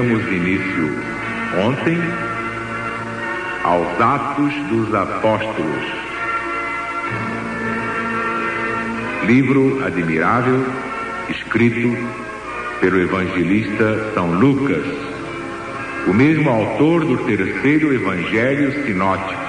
demos início ontem aos Atos dos Apóstolos, livro admirável escrito pelo evangelista São Lucas, o mesmo autor do terceiro evangelho sinótico.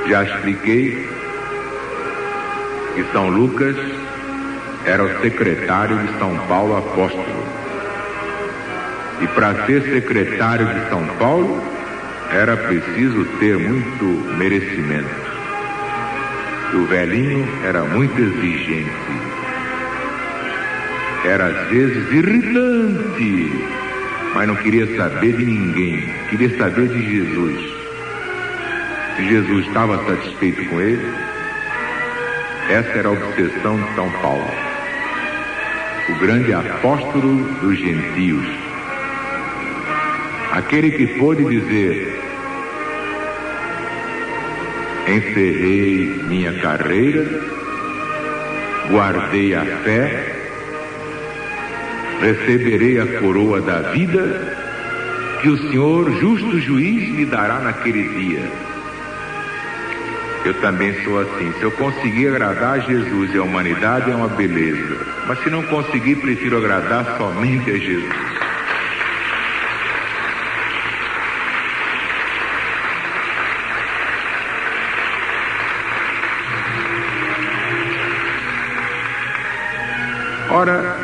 Já expliquei que São Lucas era o secretário de São Paulo apóstolo. E para ser secretário de São Paulo, era preciso ter muito merecimento. E o velhinho era muito exigente. Era às vezes irritante, mas não queria saber de ninguém, queria saber de Jesus. Se Jesus estava satisfeito com ele, essa era a obsessão de São Paulo, o grande apóstolo dos gentios, aquele que pôde dizer: encerrei minha carreira, guardei a fé, receberei a coroa da vida que o Senhor, justo juiz, me dará naquele dia. Eu também sou assim. Se eu conseguir agradar a Jesus e a humanidade, é uma beleza. Mas se não conseguir, prefiro agradar somente a Jesus. Ora,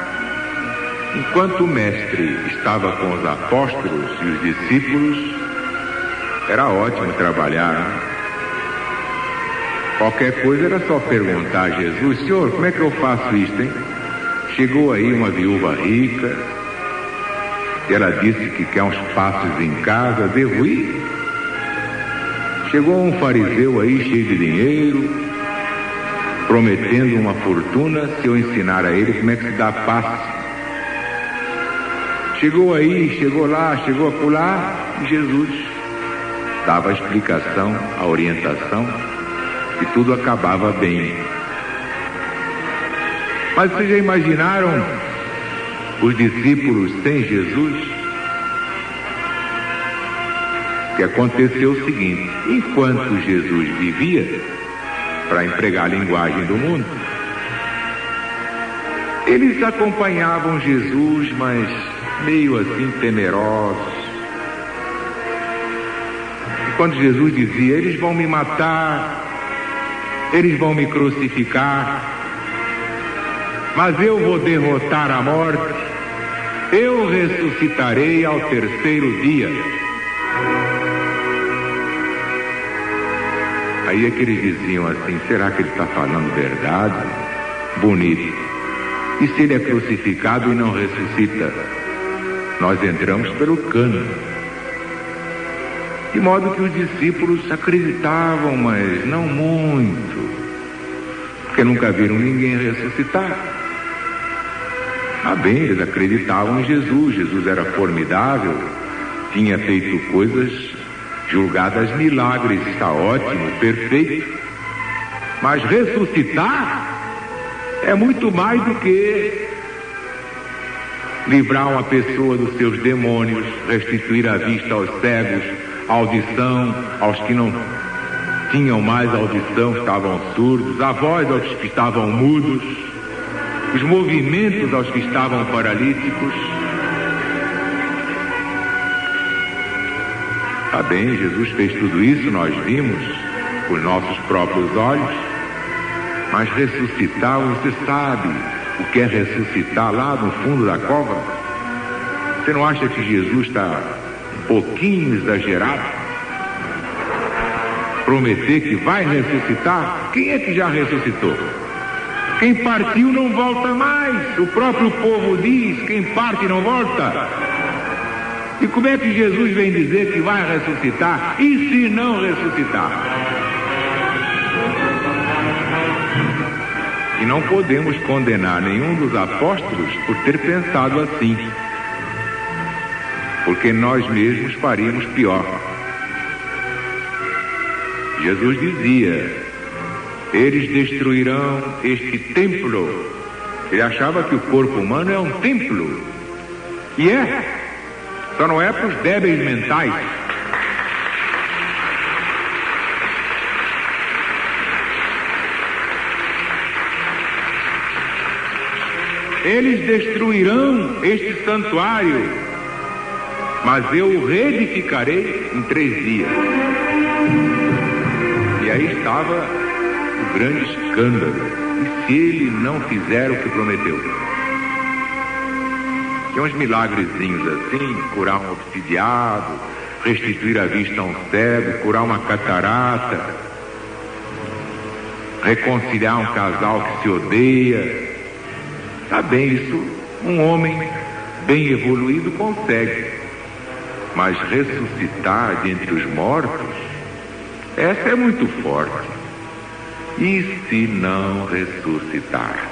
enquanto o mestre estava com os apóstolos e os discípulos, era ótimo trabalhar, né? Qualquer coisa era só perguntar a Jesus: Senhor, como é que eu faço isto, hein? Chegou aí uma viúva rica, e ela disse que quer uns passos em casa, devo ir? Chegou um fariseu aí cheio de dinheiro, prometendo uma fortuna se eu ensinar a ele como é que se dá passe. Chegou aí, chegou lá, chegou acolá, e Jesus dava a explicação, a orientação, e tudo acabava bem. Mas vocês já imaginaram os discípulos sem Jesus? Que aconteceu o seguinte: enquanto Jesus vivia, para empregar a linguagem do mundo, eles acompanhavam Jesus, mas meio assim temerosos. E quando Jesus dizia: eles vão me matar, eles vão me crucificar, mas eu vou derrotar a morte, eu ressuscitarei ao terceiro dia. Aí é que eles diziam assim: será que ele está falando verdade? Bonito. E se ele é crucificado e não ressuscita? Nós entramos pelo cano. De modo que os discípulos acreditavam, mas não muito, porque nunca viram ninguém ressuscitar. Ah bem, eles acreditavam em Jesus. Jesus era formidável, tinha feito coisas julgadas milagres, está ótimo, perfeito. Mas ressuscitar é muito mais do que livrar uma pessoa dos seus demônios, restituir a vista aos cegos, a audição aos que não tinham mais audição, estavam surdos, a voz aos que estavam mudos, os movimentos aos que estavam paralíticos. Tá bem, Jesus fez tudo isso, nós vimos com nossos próprios olhos, mas ressuscitar, você sabe o que é ressuscitar lá no fundo da cova? Você não acha que Jesus está um pouquinho exagerado? Prometer que vai ressuscitar? Quem é que já ressuscitou? Quem partiu não volta mais. O próprio povo diz: quem parte não volta. E como é que Jesus vem dizer que vai ressuscitar? E se não ressuscitar? E não podemos condenar nenhum dos apóstolos por ter pensado assim, porque nós mesmos faríamos pior. Jesus dizia: eles destruirão este templo. Ele achava que o corpo humano é um templo, E só não é para os débeis mentais. Eles destruirão este santuário, mas eu o reedificarei em 3 dias. E aí estava o grande escândalo. E se ele não fizer o que prometeu? Tinha uns milagrezinhos assim: curar um obsidiado, restituir a vista a um cego, curar uma catarata, reconciliar um casal que se odeia. Tá bem, isso um homem bem evoluído consegue. Mas ressuscitar de entre os mortos, essa é muito forte. E se não ressuscitar?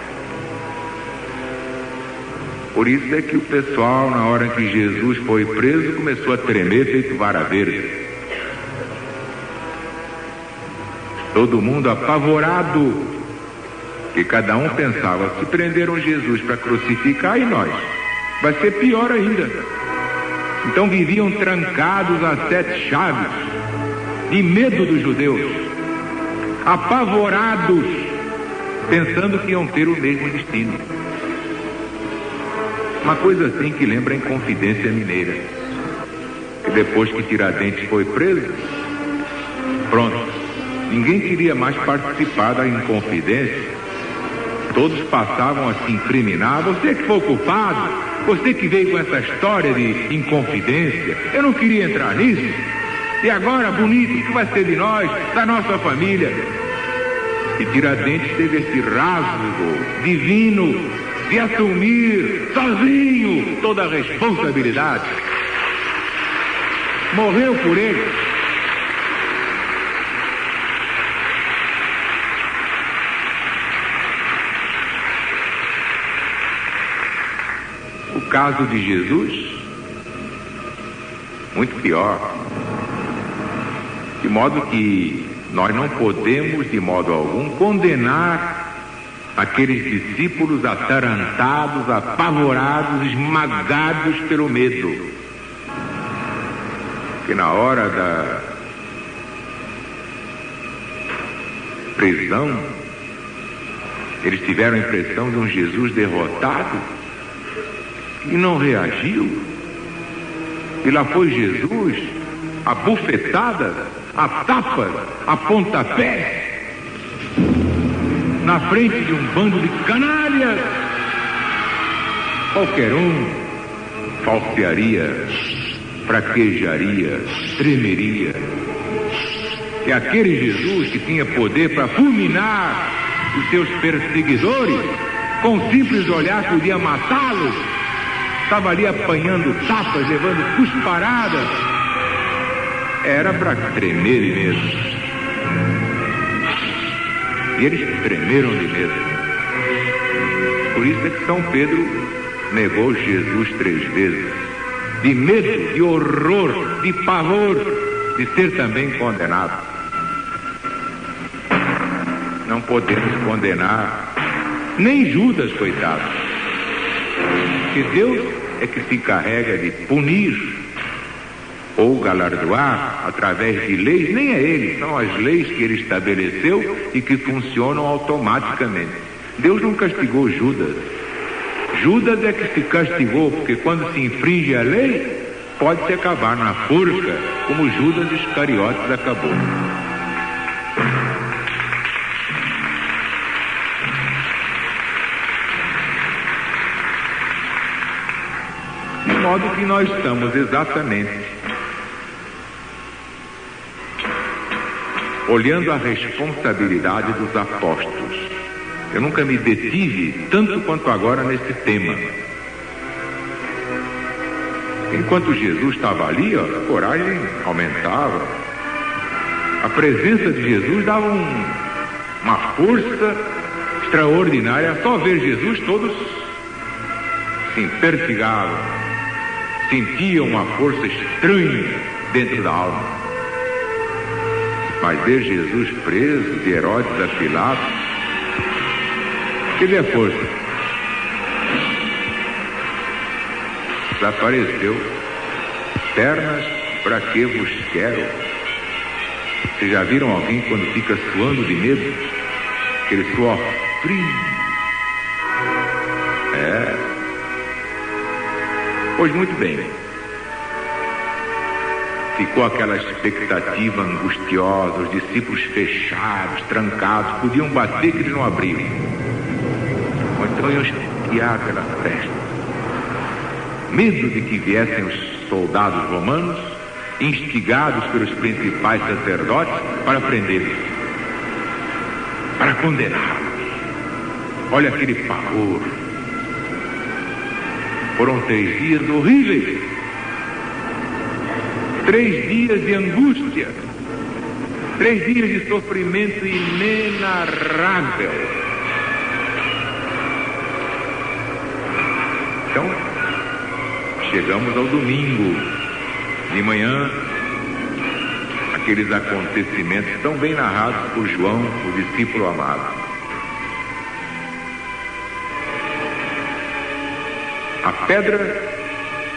Por isso é que o pessoal, na hora que Jesus foi preso, começou a tremer feito vara verde. Todo mundo apavorado, que cada um pensava: se prenderam Jesus para crucificar, e nós? Vai ser pior ainda. Então viviam trancados a 7 chaves, de medo dos judeus, apavorados, pensando que iam ter o mesmo destino. Uma coisa assim que lembra a Inconfidência Mineira, que depois que Tiradentes foi preso, pronto, ninguém queria mais participar da Inconfidência. Todos passavam a se incriminar: você que foi o culpado, você que veio com essa história de Inconfidência, eu não queria entrar nisso. E agora, bonito, o que vai ser de nós, da nossa família? E Tiradentes teve esse rasgo divino de assumir sozinho toda a responsabilidade. Morreu por ele. O caso de Jesus, muito pior. De modo que nós não podemos, de modo algum, condenar aqueles discípulos atarantados, apavorados, esmagados pelo medo. Que na hora da prisão, eles tiveram a impressão de um Jesus derrotado e não reagiu. E lá foi Jesus, a bufetada, a tapa, a pontapé, na frente de um bando de canalhas. Qualquer um falsearia, fraquejaria, tremeria. E aquele Jesus que tinha poder para fulminar os seus perseguidores, com um simples olhar podia matá-los, estava ali apanhando tapas, levando cusparadas. Era para tremer de medo. E eles tremeram de medo. Por isso é que São Pedro negou Jesus 3 vezes. De medo, de horror, de pavor, de ser também condenado. Não podemos condenar nem Judas, coitado. Que Deus é que se encarrega de punir ou galardoar através de leis. Nem é ele, são as leis que ele estabeleceu e que funcionam automaticamente. Deus não castigou Judas. Judas é que se castigou, porque quando se infringe a lei, pode-se acabar na forca, como Judas Iscariotes acabou. De modo que nós estamos exatamente olhando a responsabilidade dos apóstolos. Eu nunca me detive tanto quanto agora nesse tema. Enquanto Jesus estava ali, a coragem aumentava. A presença de Jesus dava uma força extraordinária. Só ver Jesus, todos se impertigavam, sentiam uma força estranha dentro da alma. Mas ver Jesus preso, de Herodes a Pilatos, que dê força. desapareceu. Pernas, pra que vos quero? Vocês já viram alguém quando fica suando de medo? Aquele suor frio. Pois muito bem. Ficou aquela expectativa angustiosa, os discípulos fechados, trancados, podiam bater que eles não abriam. Ou então iam espiar pela fresta. Medo de que viessem os soldados romanos, instigados pelos principais sacerdotes, para prendê-los, para condená-los. Olha aquele pavor. Foram 3 dias horríveis. 3 dias de angústia. 3 dias de sofrimento inenarrável. Então, chegamos ao domingo de manhã. Aqueles acontecimentos tão bem narrados por João, o discípulo amado. A pedra,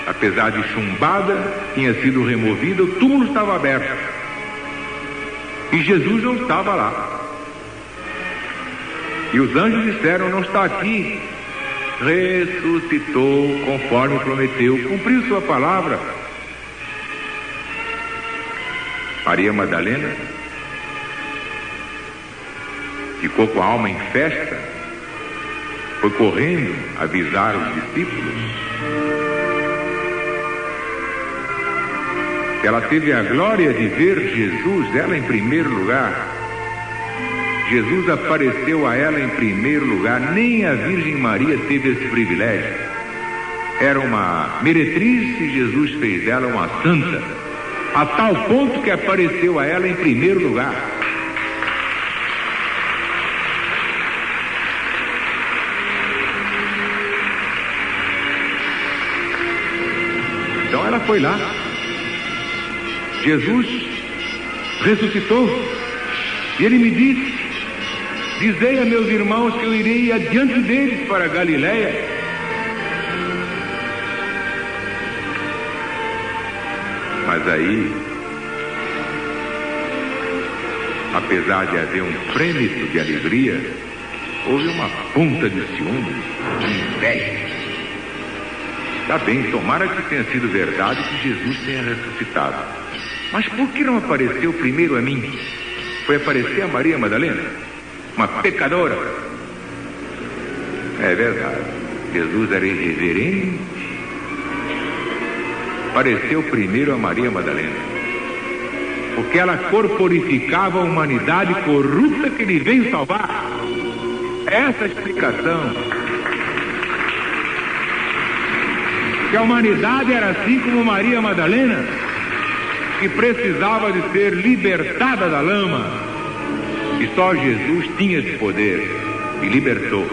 apesar de chumbada, tinha sido removida, o túmulo estava aberto. E Jesus não estava lá. E os anjos disseram: não está aqui. Ressuscitou conforme prometeu, cumpriu sua palavra. Maria Madalena ficou com a alma em festa. Foi correndo avisar os discípulos. Ela teve a glória de ver Jesus, ela em primeiro lugar. Jesus apareceu a ela em primeiro lugar. Nem a Virgem Maria teve esse privilégio. Era uma meretriz e Jesus fez dela uma santa, a tal ponto que apareceu a ela em primeiro lugar. Então ela foi lá. Jesus ressuscitou e ele me disse: dizei a meus irmãos que eu irei adiante deles para a Galileia. Mas aí, apesar de haver um frêmito de alegria, houve uma ponta de ciúme, de inveja. Está bem, tomara que tenha sido verdade que Jesus tenha ressuscitado. Mas por que não apareceu primeiro a mim? Foi aparecer a Maria Madalena, uma pecadora. É verdade, Jesus era irreverente. Apareceu primeiro a Maria Madalena, porque ela corporificava a humanidade corrupta que ele veio salvar. Essa é a explicação. Que a humanidade era assim como Maria Madalena, que precisava de ser libertada da lama, e só Jesus tinha esse poder e libertou.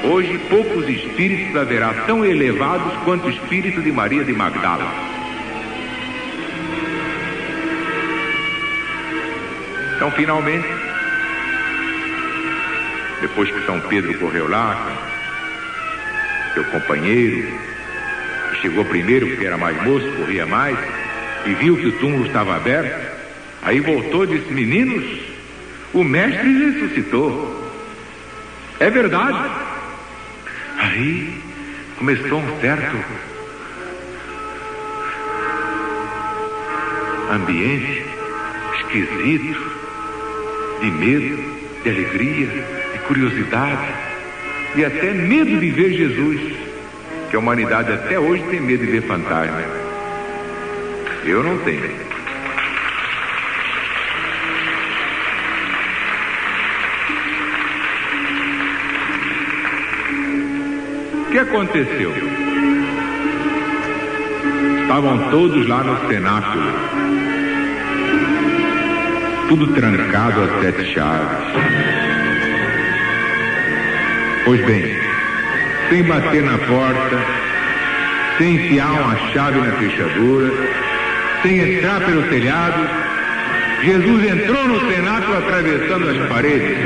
Hoje poucos espíritos haverá tão elevados quanto o espírito de Maria de Magdala. Então, finalmente, depois que São Pedro correu lá, seu companheiro, chegou primeiro porque era mais moço, corria mais, e viu que o túmulo estava aberto, aí voltou e disse: meninos, o mestre ressuscitou. É verdade. Aí começou um certo ambiente esquisito, de medo, de alegria, de curiosidade, e até medo de ver Jesus, que a humanidade até hoje tem medo de ver fantasma. Eu não tenho. O que aconteceu? Estavam todos lá no cenáculo, tudo trancado a 7 chaves. Pois bem, sem bater na porta, sem enfiar uma chave na fechadura, sem entrar pelo telhado, Jesus entrou no cenáculo atravessando as paredes.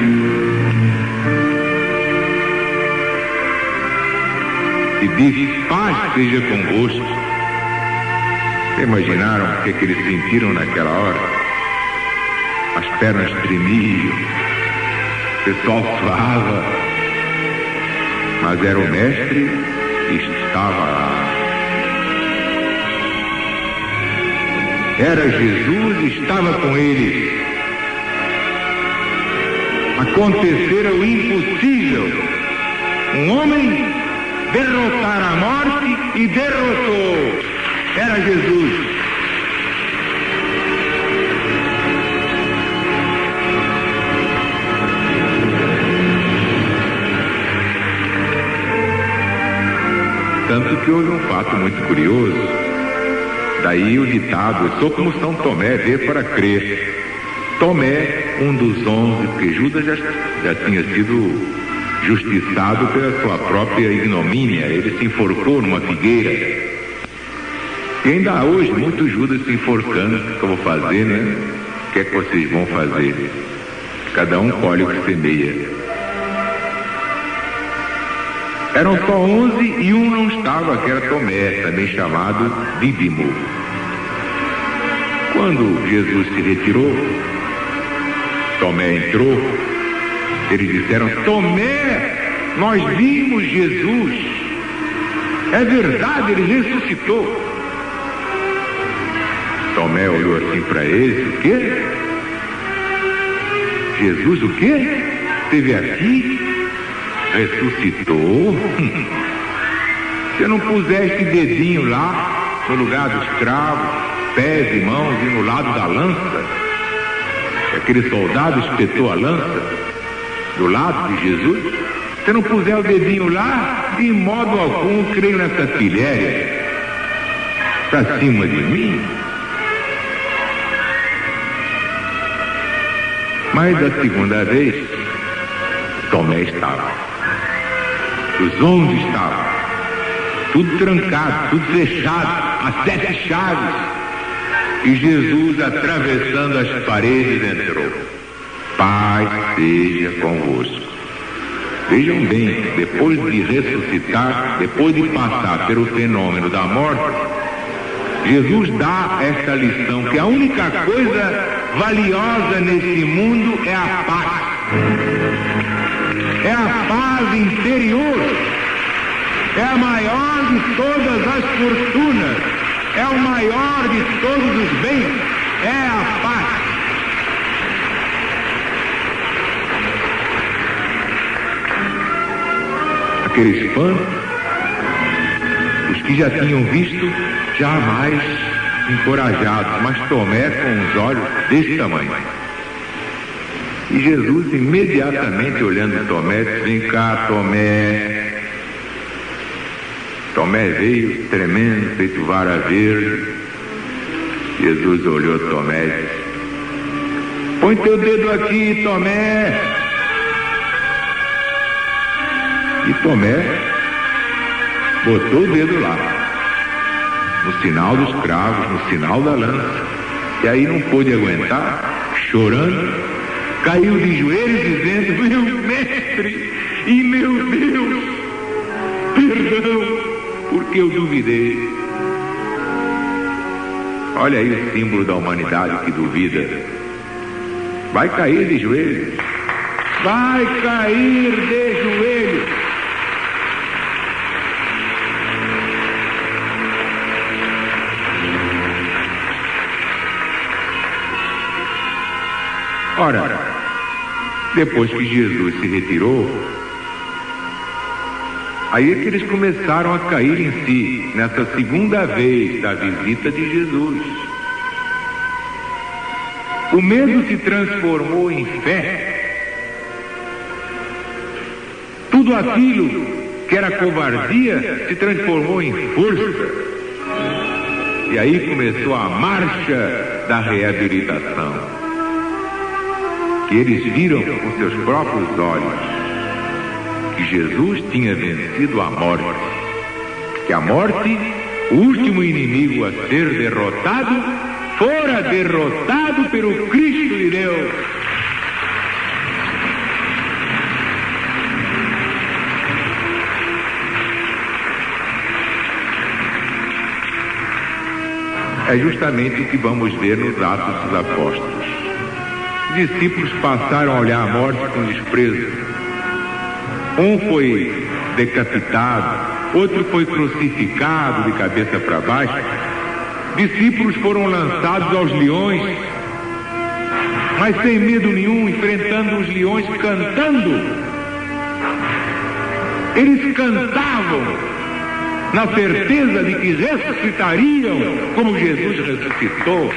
e disse: paz seja convosco. Imaginaram o que eles sentiram naquela hora? As pernas tremiam, o pessoal suava, mas era o mestre que estava lá. Era Jesus e estava com eles. Acontecera o impossível. Um homem derrotar a morte e derrotou. Era Jesus. Tanto que houve um fato muito curioso. Daí o ditado: eu sou como São Tomé, vê para crer. Tomé, um dos 11, porque Judas já tinha sido justiçado pela sua própria ignomínia. Ele se enforcou numa figueira. E ainda há hoje muitos Judas se enforcando. O que eu vou fazer, né? O que é que vocês vão fazer? Cada um colhe o que semeia. Eram só 11 e um não estava, que era Tomé, também chamado Dídimo. Quando Jesus se retirou, Tomé entrou. Eles disseram: Tomé, nós vimos Jesus. É verdade, ele ressuscitou. Tomé olhou assim para eles: o quê? Jesus o quê? Esteve aqui? Ressuscitou? Você não puseste dedinho lá no lugar dos cravos, pés e mãos e no lado da lança? Aquele soldado espetou a lança do lado de Jesus. Se não puser o dedinho lá, de modo algum creio nessa pilhéria para cima de mim. Mas a segunda vez, Tomé estava. Os 11 estavam. Tudo trancado, tudo fechado, as 7 chaves. E Jesus, atravessando as paredes, entrou. Paz seja convosco. Vejam bem, depois de ressuscitar, depois de passar pelo fenômeno da morte, Jesus dá esta lição, que a única coisa valiosa nesse mundo é a paz. É a paz interior. É a maior de todas as fortunas. É o maior de todos os bens. É a paz. Aqueles fãs, os que já tinham visto, jamais encorajados, mas Tomé com os olhos desse tamanho. E Jesus, imediatamente olhando Tomé, disse: vem cá, Tomé. Tomé veio tremendo, feito vara verde. Jesus olhou Tomé e disse: põe teu dedo aqui, Tomé. E Tomé botou o dedo lá, no sinal dos cravos, no sinal da lança. E aí não pôde aguentar, chorando, caiu de joelhos dizendo: meu mestre e meu Deus, perdão, porque eu duvidei. Olha aí o símbolo da humanidade que duvida. Vai cair de joelhos. Vai cair de joelhos. Ora, depois que Jesus se retirou, aí é que eles começaram a cair em si, nessa segunda vez da visita de Jesus. O medo se transformou em fé. Tudo aquilo que era covardia se transformou em força. E aí começou a marcha da reabilitação. Que eles viram com seus próprios olhos que Jesus tinha vencido a morte, que a morte, o último inimigo a ser derrotado, fora derrotado pelo Cristo de Deus. É justamente o que vamos ver nos Atos dos Apóstolos. Os discípulos passaram a olhar a morte com desprezo. Um foi decapitado, outro foi crucificado de cabeça para baixo. Discípulos foram lançados aos leões, mas sem medo nenhum, enfrentando os leões, cantando. Eles cantavam na certeza de que ressuscitariam como Jesus ressuscitou.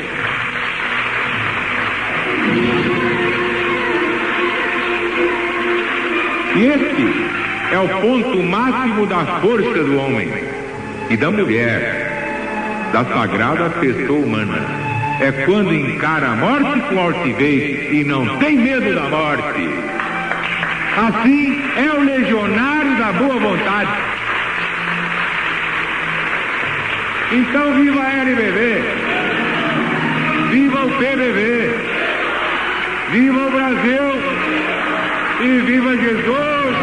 E este é o ponto máximo da força do homem e da mulher, da sagrada pessoa humana. É quando encara a morte com altivez e não tem medo da morte. Assim é o legionário da boa vontade. Então viva a LBV, viva o PBV, viva o Brasil e viva Jesus!